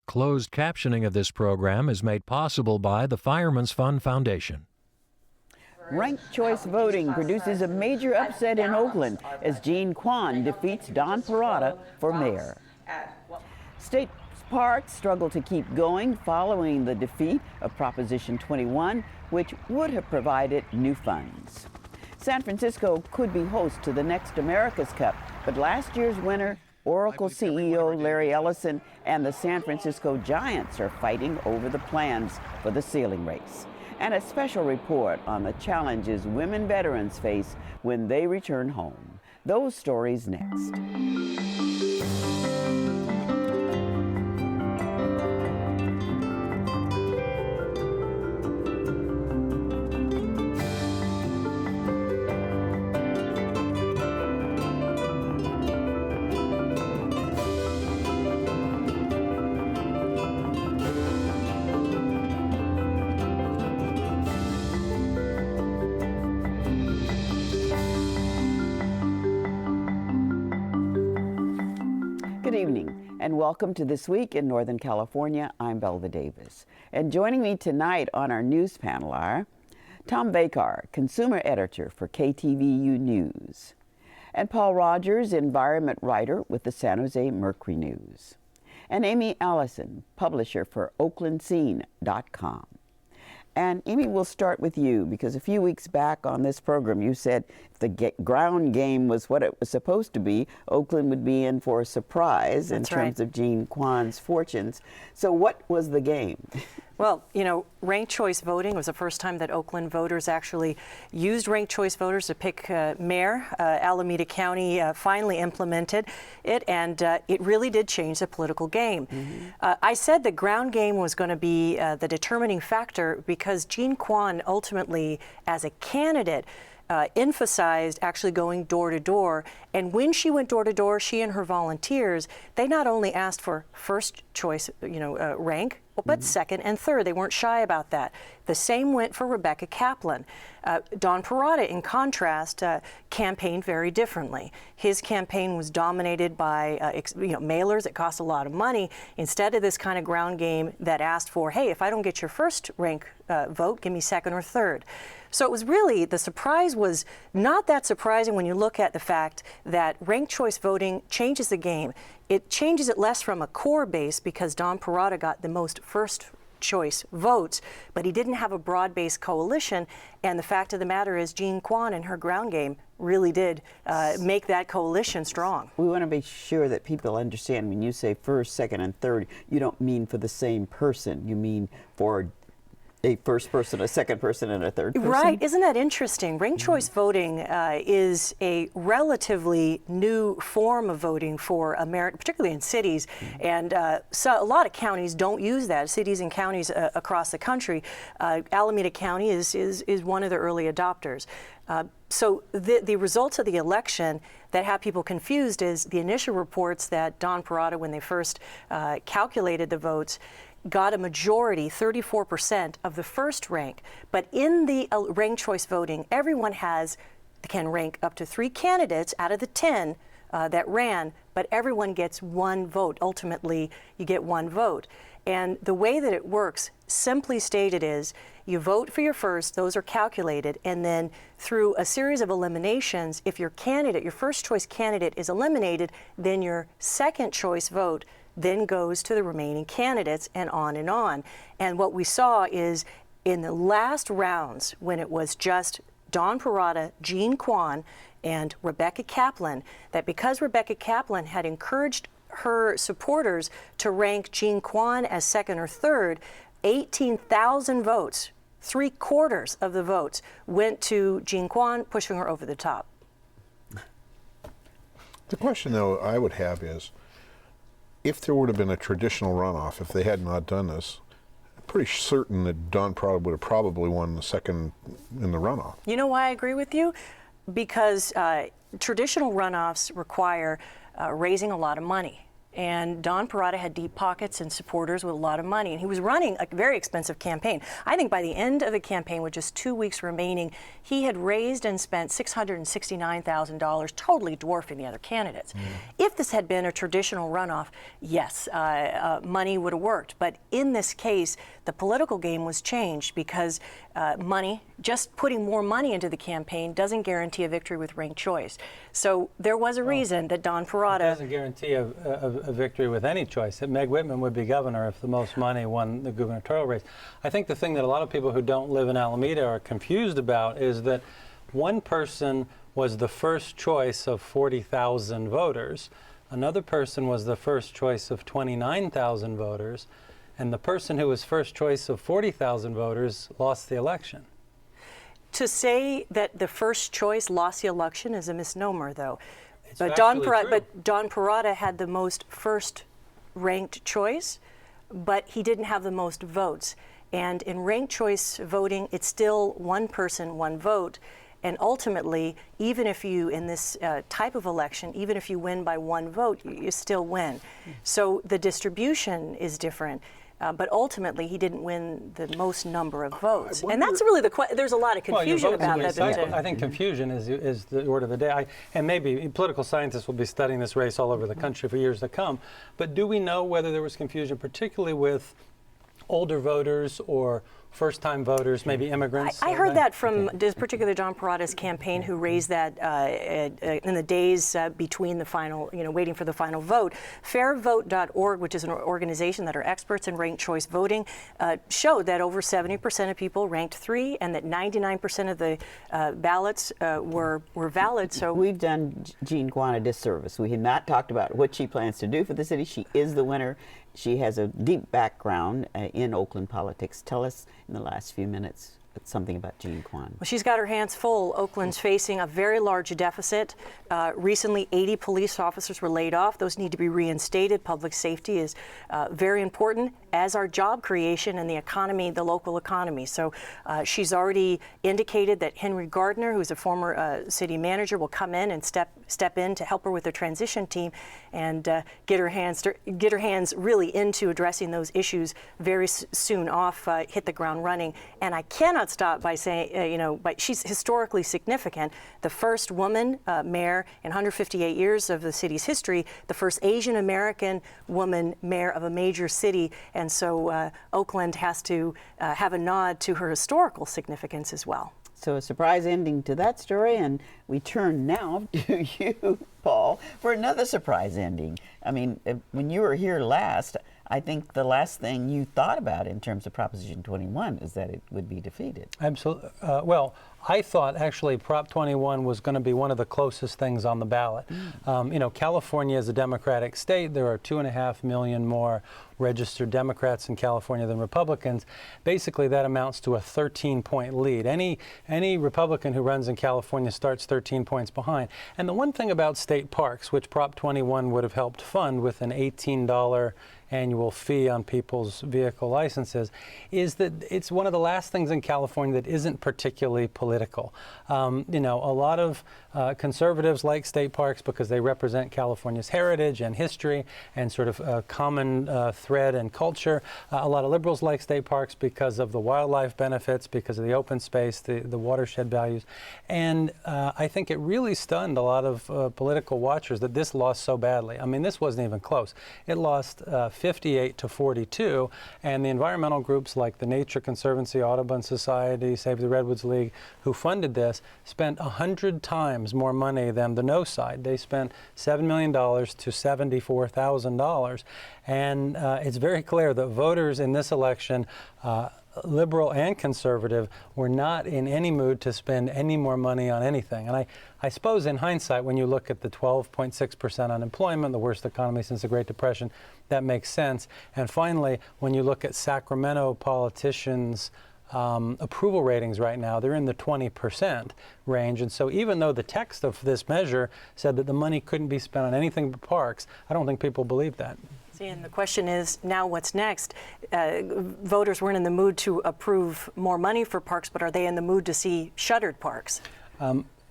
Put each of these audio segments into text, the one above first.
Closed captioning of this program is made possible by the Fireman's Fund Foundation. Ranked choice voting produces a major upset in Oakland as Jean Quan defeats Don Parada for mayor. State parks struggle to keep going following the defeat of Proposition 21, which would have provided new funds. San Francisco could be host to the next America's Cup, but last year's winner, Oracle CEO Larry Ellison, and the San Francisco Giants are fighting over the plans for the ceiling race. And a special report on the challenges women veterans face when they return home. Those stories next. Good evening and welcome to This Week in Northern California. I'm Belva Davis. And joining me tonight on our news panel are Tom Bakar, consumer editor for KTVU News, and Paul Rogers, environment writer with the San Jose Mercury News, and Amy Allison, publisher for OaklandScene.com. And Amy, we'll start with you because a few weeks back on this program you said if the ground game was what it was supposed to be, Oakland would be in for a surprise in terms of Jean Quan's fortunes. So what was the game? Well, you know, ranked choice voting was the first time that Oakland voters actually used ranked choice voters to pick mayor. Alameda County finally implemented it, and it really did change the political game. I said the ground game was going to be the determining factor because Jean Quan ultimately, as a candidate, emphasized actually going door to door. And when she went door to door, she and her volunteers, they not only asked for first choice, rank, but second and third. They weren't shy about that. The same went for Rebecca Kaplan. Don Parada, in contrast, campaigned very differently. His campaign was dominated by mailers that cost a lot of money, instead of this kind of ground game that asked for, hey, if I don't get your first rank vote, give me second or third. So it was really, the surprise was not that surprising when you look at the fact that ranked choice voting changes the game. It changes it less from a core base because Don Parada got the most first choice votes, but he didn't have a broad-based coalition. And the fact of the matter is Jean Quan and her ground game really did make that coalition strong. We want to be sure that people understand when you say first, second, and third, you don't mean for the same person. You mean for a first person, a second person, and a third person? Right. Isn't that interesting? Ranked choice voting is a relatively new form of voting for America, particularly in cities. And so a lot of counties don't use that, cities and counties across the country. Alameda County is one of the early adopters. So the results of the election that have people confused is the initial reports that Don Parada, when they first calculated the votes, got a majority, 34% of the first rank. But in the ranked choice voting, everyone can rank up to 3 candidates out of the 10 that ran, but everyone gets 1 vote. Ultimately, you get 1 vote. And the way that it works, simply stated, is you vote for your first, those are calculated, and then through a series of eliminations, if your first choice candidate is eliminated, then your second choice vote then goes to the remaining candidates, and on and on. And what we saw is in the last rounds, when it was just Don Parada, Jean Quan, and Rebecca Kaplan, that because Rebecca Kaplan had encouraged her supporters to rank Jean Quan as second or third, 18,000 votes, 3/4 of the votes, went to Jean Quan, pushing her over the top. The question, though, I would have is, if there would have been a traditional runoff, if they had not done this, I'm pretty certain that Don Parada would have probably won the second in the runoff. You know why I agree with you? Because traditional runoffs require raising a lot of money. And Don Parada had deep pockets and supporters with a lot of money, and he was running a very expensive campaign. I think by the end of the campaign, with just 2 weeks remaining, he had raised and spent $669,000, totally dwarfing the other candidates. If this had been a traditional runoff, yes, money would have worked. But in this case, the political game was changed because just putting more money into the campaign doesn't guarantee a victory with ranked choice. So there was a reason that Don Parada... It doesn't guarantee a victory with any choice. That Meg Whitman would be governor if the most money won the gubernatorial race. I think the thing that a lot of people who don't live in Alameda are confused about is that one person was the first choice of 40,000 voters, another person was the first choice of 29,000 voters, and the person who was first choice of 40,000 voters lost the election. To say that the first choice lost the election is a misnomer, though. But Don Parada had the most first ranked choice, but he didn't have the most votes. And in ranked choice voting, it's still one person, one vote. And ultimately, even if you, in this type of election, even if you win by one vote, you still win. So the distribution is different. But ultimately, he didn't win the most number of votes. And that's really there's a lot of confusion about that. I think confusion is the word of the day. And maybe political scientists will be studying this race all over the country for years to come. But do we know whether there was confusion, particularly with older voters or first-time voters, maybe immigrants? I heard that from particularly Don Parada's campaign, who raised that in the days between the final, waiting for the final vote. Fairvote.org, which is an organization that are experts in ranked choice voting, showed that over 70% of people ranked 3, and that 99% of the ballots were valid. So we've done Jean Quan a disservice. We have not talked about what she plans to do for the city. She is the winner. She has a deep background in Oakland politics. Tell us in the last few minutes something about Jean Quan. Well, she's got her hands full. Oakland's facing a very large deficit. Recently, 80 police officers were laid off. Those need to be reinstated. Public safety is very important, as are job creation and the economy, the local economy. So she's already indicated that Henry Gardner, who's a former city manager, will come in and step in to help her with the transition team and get her hands really into addressing those issues very soon off, hit the ground running. And I cannot stop by saying, but she's historically significant. The first woman mayor in 158 years of the city's history, the first Asian American woman mayor of a major city. And so Oakland has to have a nod to her historical significance as well. So a surprise ending to that story, and we turn now to you, Paul, for another surprise ending. I mean, when you were here last, I think the last thing you thought about in terms of Proposition 21 is that it would be defeated. Absolutely. Well, I thought actually Prop 21 was going to be one of the closest things on the ballot. California is a Democratic state. There are 2.5 million more registered Democrats in California than Republicans. Basically, that amounts to a 13-point lead. Any Republican who runs in California starts 13 points behind. And the one thing about state parks, which Prop 21 would have helped fund with an $18 annual fee on people's vehicle licenses, is that it's one of the last things in California that isn't particularly political. A lot of conservatives like state parks because they represent California's heritage and history and sort of common thread and culture. A lot of liberals like state parks because of the wildlife benefits, because of the open space, the watershed values. And I think it really stunned a lot of political watchers that this lost so badly. I mean, this wasn't even close. It lost 58 to 42, and the environmental groups like the Nature Conservancy, Audubon Society, Save the Redwoods League, who funded this, spent 100 times more money than the no side. They spent $7 million to $74,000, and it's very clear that voters in this election, liberal and conservative, were not in any mood to spend any more money on anything. And I suppose in hindsight, when you look at the 12.6% unemployment, the worst economy since the Great Depression, that makes sense. And finally, when you look at Sacramento politicians' approval ratings right now, they're in the 20% range. And so even though the text of this measure said that the money couldn't be spent on anything but parks, I don't think people believe that. See, and the question is now what's next? Voters weren't in the mood to approve more money for parks, but are they in the mood to see shuttered parks?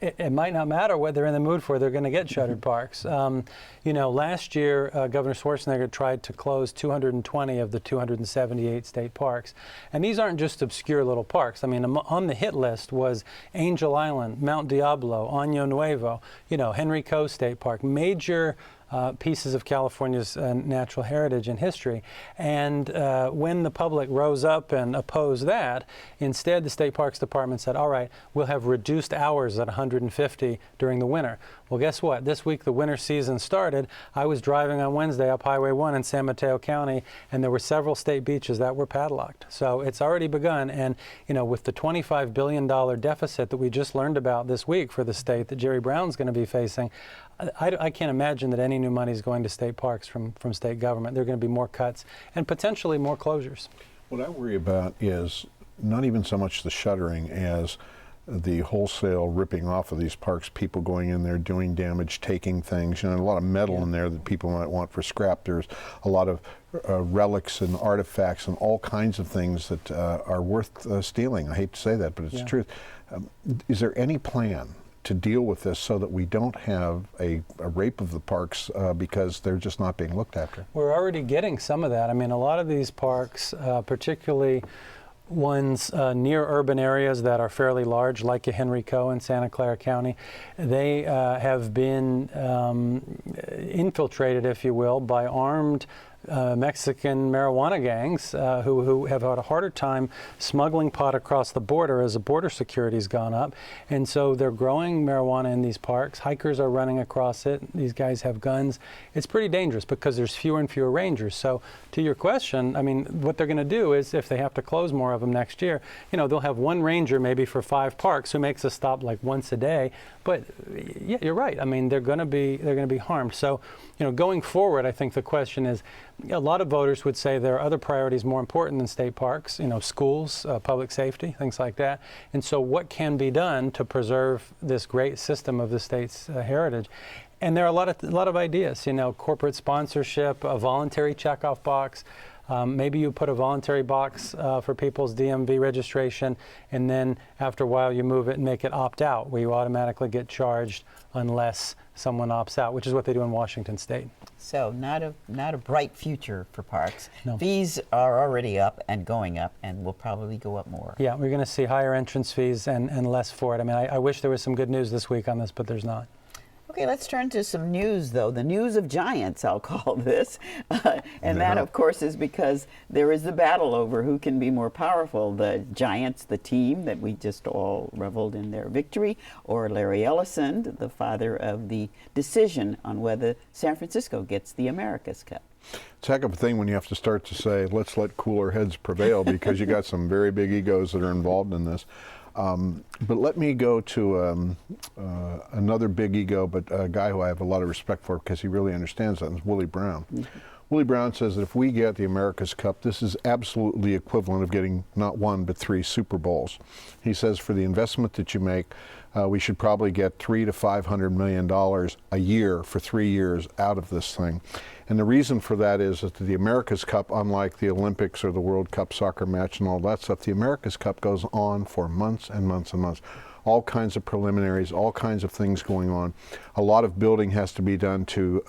it might not matter what they're in the mood for. They're going to get shuttered parks. Last year, Governor Schwarzenegger tried to close 220 of the 278 state parks. And these aren't just obscure little parks. I mean, on the hit list was Angel Island, Mount Diablo, Año Nuevo, Henry Coe State Park, major pieces of California's natural heritage and history. And when the public rose up and opposed that, instead the State Parks Department said, all right, we'll have reduced hours at 150 during the winter. Well, guess what? This week the winter season started. I was driving on Wednesday up Highway 1 in San Mateo County, and there were several state beaches that were padlocked. So it's already begun. And, with the $25 billion deficit that we just learned about this week for the state that Jerry Brown's going to be facing, I can't imagine that any new money is going to state parks from state government. There are going to be more cuts and potentially more closures. What I worry about is not even so much the shuttering as the wholesale ripping off of these parks, people going in there doing damage, taking things, a lot of metal in there that people might want for scrap. There's a lot of relics and artifacts and all kinds of things that are worth stealing. I hate to say that, but it's the truth. Is there any plan to deal with this so that we don't have a rape of the parks because they're just not being looked after? We're already getting some of that. I mean, a lot of these parks, particularly ones near urban areas that are fairly large, like a Henry Coe in Santa Clara County, they have been infiltrated, if you will, by armed Mexican marijuana gangs who have had a harder time smuggling pot across the border as the border security's gone up. And so they're growing marijuana in these parks. Hikers are running across it. These guys have guns. It's pretty dangerous because there's fewer and fewer rangers. So to your question, I mean, what they're going to do is if they have to close more of them next year, they'll have one ranger maybe for 5 parks who makes a stop like once a day. But yeah, you're right. I mean, they're going to be harmed. So, going forward, I think the question is, a lot of voters would say there are other priorities more important than state parks, schools, public safety, things like that. And so what can be done to preserve this great system of the state's heritage? And there are a lot of ideas, corporate sponsorship, a voluntary checkoff box. Maybe you put a voluntary box for people's DMV registration, and then after a while you move it and make it opt out, where you automatically get charged unless someone opts out, which is what they do in Washington State. So not a bright future for parks. No. Fees are already up and going up and will probably go up more. Yeah, we're going to see higher entrance fees and less for it. I mean, I wish there was some good news this week on this, but there's not. Okay, let's turn to some news, though. The news of giants, I'll call this. And that, of course, is because there is the battle over who can be more powerful. The Giants, the team that we just all reveled in their victory, or Larry Ellison, the father of the decision on whether San Francisco gets the America's Cup. It's a heck of a thing when you have to start to say, let's let cooler heads prevail, because you got some very big egos that are involved in this. But let me go to another big ego, but a guy who I have a lot of respect for because he really understands that, and it's Willie Brown. Mm-hmm. Willie Brown says that if we get the America's Cup, this is absolutely equivalent of getting not 1 but 3 Super Bowls. He says for the investment that you make, we should probably get $300 to $500 million a year for 3 years out of this thing. And the reason for that is that the America's Cup, unlike the Olympics or the World Cup soccer match and all that stuff, the America's Cup goes on for months and months and months. All kinds of preliminaries, all kinds of things going on. A lot of building has to be done to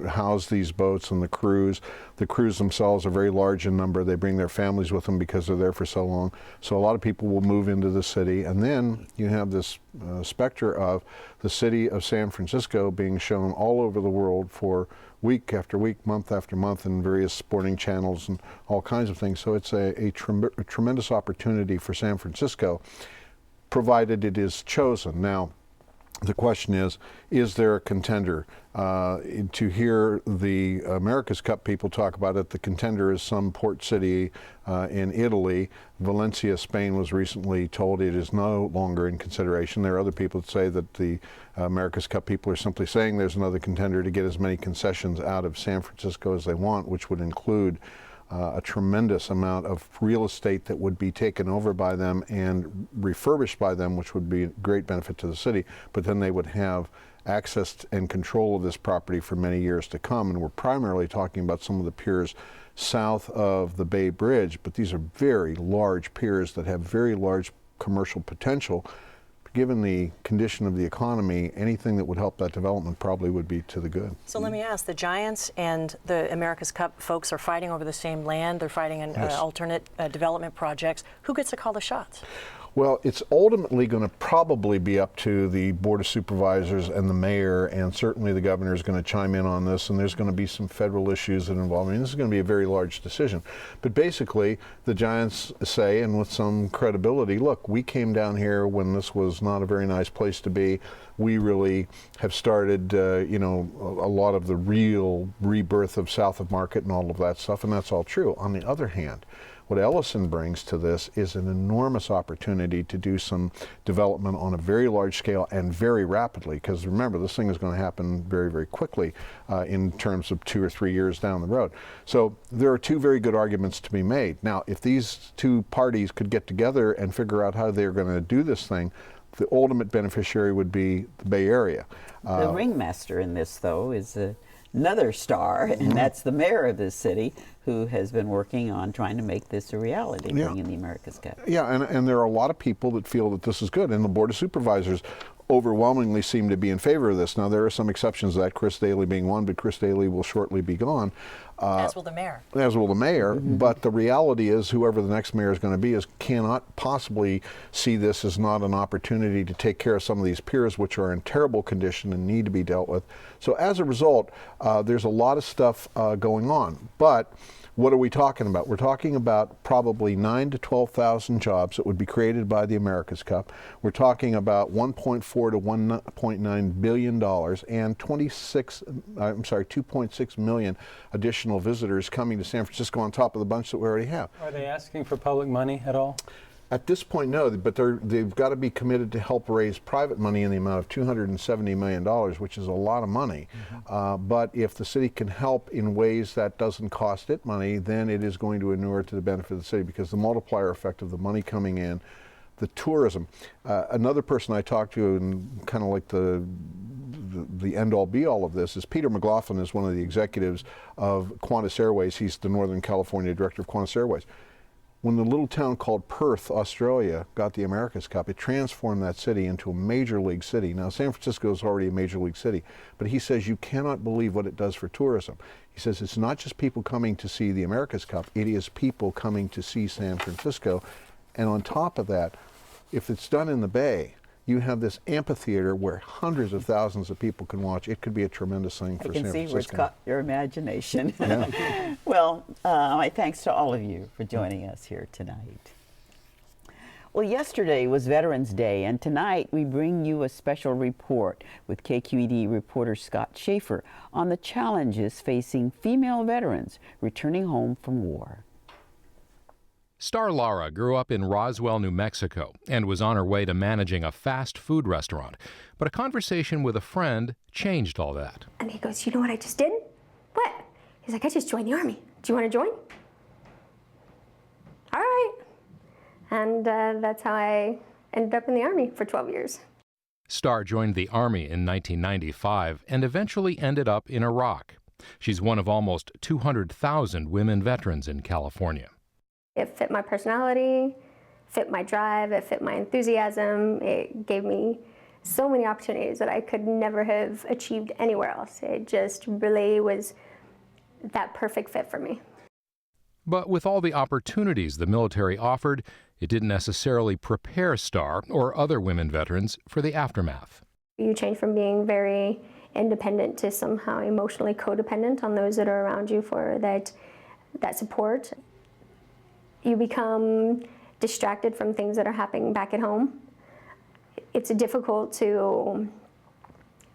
house these boats and the crews. The crews themselves are very large in number. They bring their families with them because they're there for so long. So a lot of people will move into the city. And then you have this specter of the city of San Francisco being shown all over the world for week after week, month after month, in various sporting channels and all kinds of things. So it's a tremendous opportunity for San Francisco, provided it is chosen. Now, the question is there a contender? To hear the America's Cup people talk about it, the contender is some port city in Italy. Valencia, Spain was recently told it is no longer in consideration. There are other people that say that the America's Cup people are simply saying there's another contender to get as many concessions out of San Francisco as they want, which would include a tremendous amount of real estate that would be taken over by them and refurbished by them, which would be a great benefit to the city. But then they would have access and control of this property for many years to come. And we're primarily talking about some of the piers south of the Bay Bridge, but these are very large piers that have very large commercial potential, given the condition of the economy, anything that would help that development probably would be to the good. So let me ask, the Giants and the America's Cup folks are fighting over the same land. They're fighting in Yes. alternate development projects. Who gets to call the shots? Well, it's ultimately going to probably be up to the Board of Supervisors and the mayor, and certainly the governor is going to chime in on this, and there's going to be some federal issues that involve. I mean, this is going to be a very large decision. But basically, the Giants say, and with some credibility, look, we came down here when this was not a very nice place to be. We really have started, you know, a lot of the real rebirth of South of Market and all of that stuff, and that's all true. On the other hand, what Ellison brings to this is an enormous opportunity to do some development on a very large scale and very rapidly, because remember, this thing is going to happen very, very quickly in terms of 2 or 3 years down the road. So there are two very good arguments to be made. Now, if these two parties could get together and figure out how they're going to do this thing, the ultimate beneficiary would be the Bay Area. The ringmaster in this, though, is another star, and that's the mayor of this city, who has been working on trying to make this a reality, bringing the America's Cup. Yeah, and there are a lot of people that feel that this is good, and the Board of Supervisors overwhelmingly seem to be in favor of this. Now, there are some exceptions to that, Chris Daley being one, but Chris Daley will shortly be gone. As will the mayor. As will the mayor, but the reality is whoever the next mayor is going to be cannot possibly see this as not an opportunity to take care of some of these piers which are in terrible condition and need to be dealt with. So as a result, there's a lot of stuff going on. But what are we talking about? We're talking about probably 9,000 to 12,000 jobs that would be created by the America's Cup. We're talking about $1.4 to $1.9 billion and 2.6 million additional visitors coming to San Francisco on top of the bunch that we already have. Are they asking for public money at all? At this point, no, but they've got to be committed to help raise private money in the amount of $270 million, which is a lot of money. But if the city can help in ways that doesn't cost it money, then it is going to inure to the benefit of the city, because the multiplier effect of the money coming in, the tourism. Another person I talked to, and kind of like the end-all be-all of this, is Peter McLaughlin, is one of the executives of Qantas Airways. He's the Northern California director of Qantas Airways. When the little town called Perth, Australia, got the America's Cup, it transformed that city into a major league city. Now, San Francisco is already a major league city, but he says you cannot believe what it does for tourism. He says it's not just people coming to see the America's Cup, it is people coming to see San Francisco. And on top of that, if it's done in the Bay, you have this amphitheater where hundreds of thousands of people can watch. It could be a tremendous thing for San Francisco. I can see where it's caught your imagination. Yeah. Well, my thanks to all of you for joining us here tonight. Well, yesterday was Veterans Day, and tonight we bring you a special report with KQED reporter Scott Schaefer on the challenges facing female veterans returning home from war. Star Lara grew up in Roswell, New Mexico, and was on her way to managing a fast food restaurant. But a conversation with a friend changed all that. And he goes, "You know what I just did?" "What?" He's like, "I just joined the Army. Do you want to join?" "All right." And that's how I ended up in the Army for 12 years. Star joined the Army in 1995 and eventually ended up in Iraq. She's one of almost 200,000 women veterans in California. It fit my personality, fit my drive, it fit my enthusiasm. It gave me so many opportunities that I could never have achieved anywhere else. It just really was that perfect fit for me. But with all the opportunities the military offered, it didn't necessarily prepare Star or other women veterans for the aftermath. You change from being very independent to somehow emotionally codependent on those that are around you for that support. You become distracted from things that are happening back at home. It's difficult to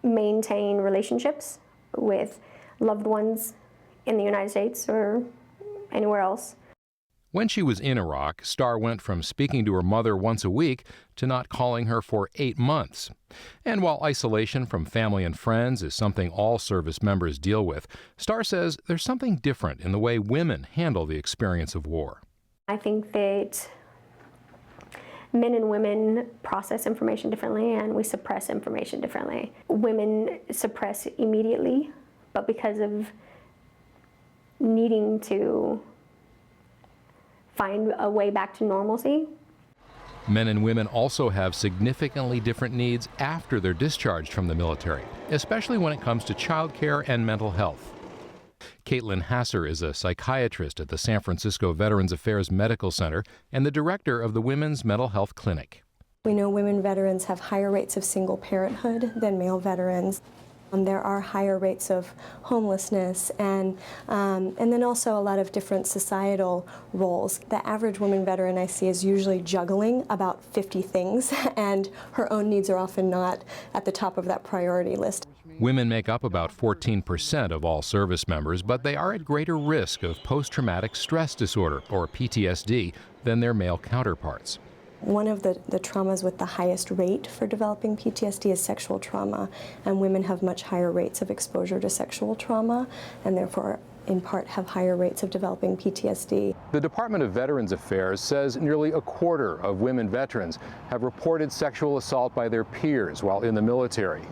maintain relationships with loved ones in the United States or anywhere else. When she was in Iraq, Star went from speaking to her mother once a week to not calling her for 8 months. And while isolation from family and friends is something all service members deal with, Star says there's something different in the way women handle the experience of war. I think that men and women process information differently, and we suppress information differently. Women suppress immediately, but because of needing to find a way back to normalcy, Men and women also have significantly different needs after they're discharged from the military, especially when it comes to child care and mental health. Caitlin Hasser is a psychiatrist at the San Francisco Veterans Affairs Medical Center and the director of the Women's Mental Health Clinic. We know women veterans have higher rates of single parenthood than male veterans. There are higher rates of homelessness and then also a lot of different societal roles. The average woman veteran I see is usually juggling about 50 things, and her own needs are often not at the top of that priority list. Women make up about 14% of all service members, but they are at greater risk of post-traumatic stress disorder, or PTSD, than their male counterparts. One of the traumas with the highest rate for developing PTSD is sexual trauma, and women have much higher rates of exposure to sexual trauma, and therefore in part have higher rates of developing PTSD. The Department of Veterans Affairs says nearly a quarter of women veterans have reported sexual assault by their peers while in the military.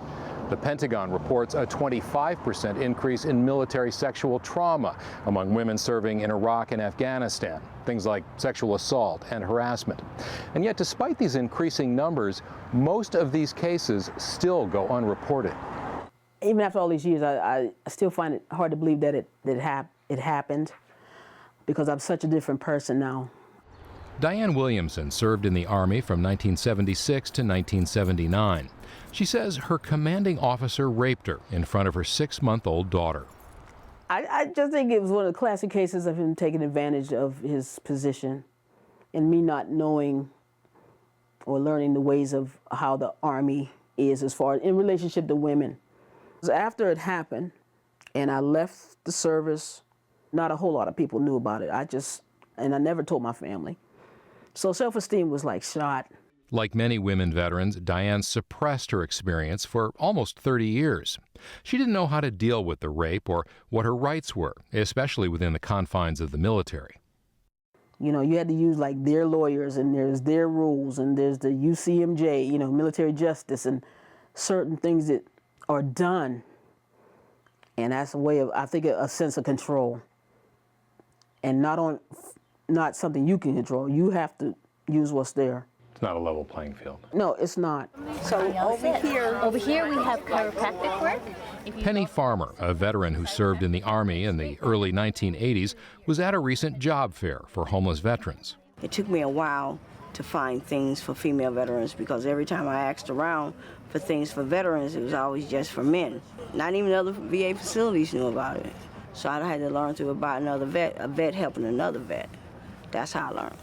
The Pentagon reports a 25% increase in military sexual trauma among women serving in Iraq and Afghanistan, things like sexual assault and harassment. And yet, despite these increasing numbers, most of these cases still go unreported. Even after all these years, I still find it hard to believe that it happened, because I'm such a different person now. Diane Williamson served in the Army from 1976 to 1979. She says her commanding officer raped her in front of her 6-month-old daughter. I just think it was one of the classic cases of him taking advantage of his position and me not knowing or learning the ways of how the Army is as far as in relationship to women. After it happened and I left the service, not a whole lot of people knew about it. I never told my family. So self-esteem was like shot. Like many women veterans, Diane suppressed her experience for almost 30 years. She didn't know how to deal with the rape or what her rights were, especially within the confines of the military. You know, you had to use like their lawyers, and there's their rules, and there's the UCMJ, you know, military justice, and certain things that are done. And that's a way of, I think, a sense of control. And not something you can control. You have to use what's there. It's not a level playing field. No, it's not. So over here we have chiropractic work. Penny Farmer, a veteran who served in the Army in the early 1980s, was at a recent job fair for homeless veterans. It took me a while to find things for female veterans, because every time I asked around for things for veterans, it was always just for men. Not even other VA facilities knew about it. So I had to learn through about another vet, a vet helping another vet. That's how I learned.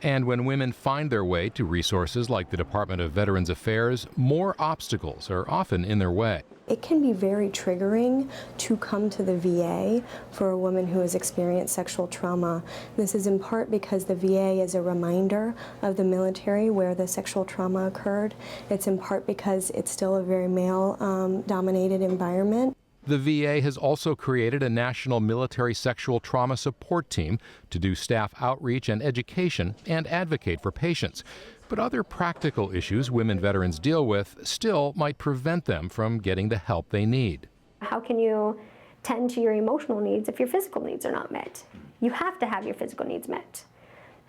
And when women find their way to resources like the Department of Veterans Affairs, more obstacles are often in their way. It can be very triggering to come to the VA for a woman who has experienced sexual trauma. This is in part because the VA is a reminder of the military where the sexual trauma occurred. It's in part because it's still a very male-dominated environment. The VA has also created a national military sexual trauma support team to do staff outreach and education and advocate for patients. But other practical issues women veterans deal with still might prevent them from getting the help they need. How can you tend to your emotional needs if your physical needs are not met? You have to have your physical needs met.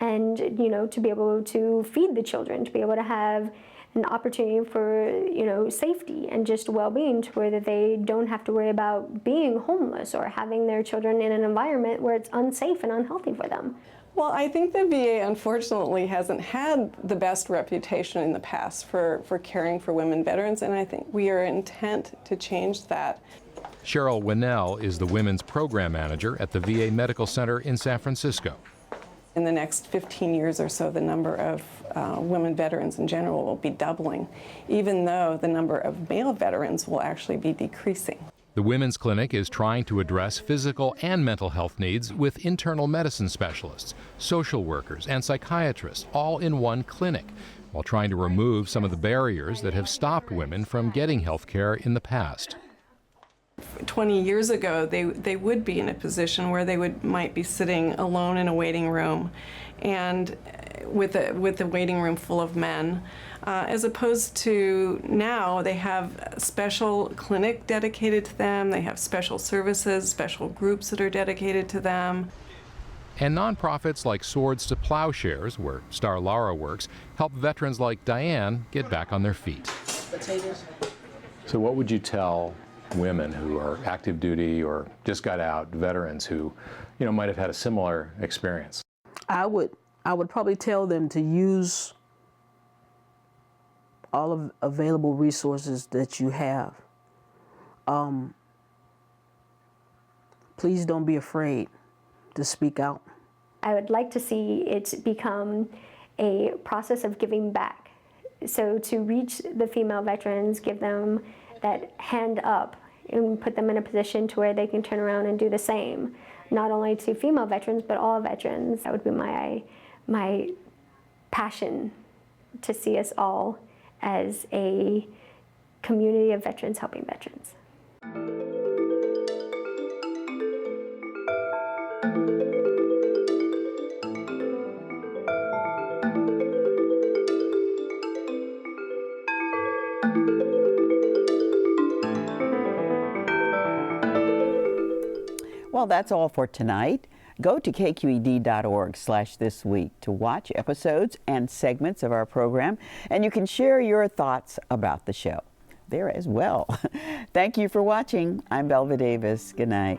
And, you know, to be able to feed the children, to be able to have an opportunity for, you know, safety and just well-being, to where that they don't have to worry about being homeless or having their children in an environment where it's unsafe and unhealthy for them. Well, I think the VA unfortunately hasn't had the best reputation in the past for caring for women veterans, and I think we are intent to change that. Cheryl Winnell is the women's program manager at the VA Medical Center in San Francisco. In the next 15 years or so, the number of women veterans in general will be doubling, even though the number of male veterans will actually be decreasing. The Women's Clinic is trying to address physical and mental health needs with internal medicine specialists, social workers, and psychiatrists, all in one clinic, while trying to remove some of the barriers that have stopped women from getting health care in the past. 20 years ago, they would be in a position where they might be sitting alone in a waiting room, and with a waiting room full of men, as opposed to now they have a special clinic dedicated to them, they have special services, special groups that are dedicated to them. And nonprofits like Swords to Plowshares, where Star Lara works, help veterans like Diane get back on their feet. So what would you tell women who are active duty or just got out, veterans who, might have had a similar experience? I would probably tell them to use all of available resources that you have. Please don't be afraid to speak out. I would like to see it become a process of giving back. So to reach the female veterans, give them that hand up and put them in a position to where they can turn around and do the same, not only to female veterans, but all veterans. That would be my passion, to see us all as a community of veterans helping veterans. Well, that's all for tonight. Go to kqed.org/thisweek to watch episodes and segments of our program, and you can share your thoughts about the show there as well. Thank you for watching. I'm Belva Davis. Good night.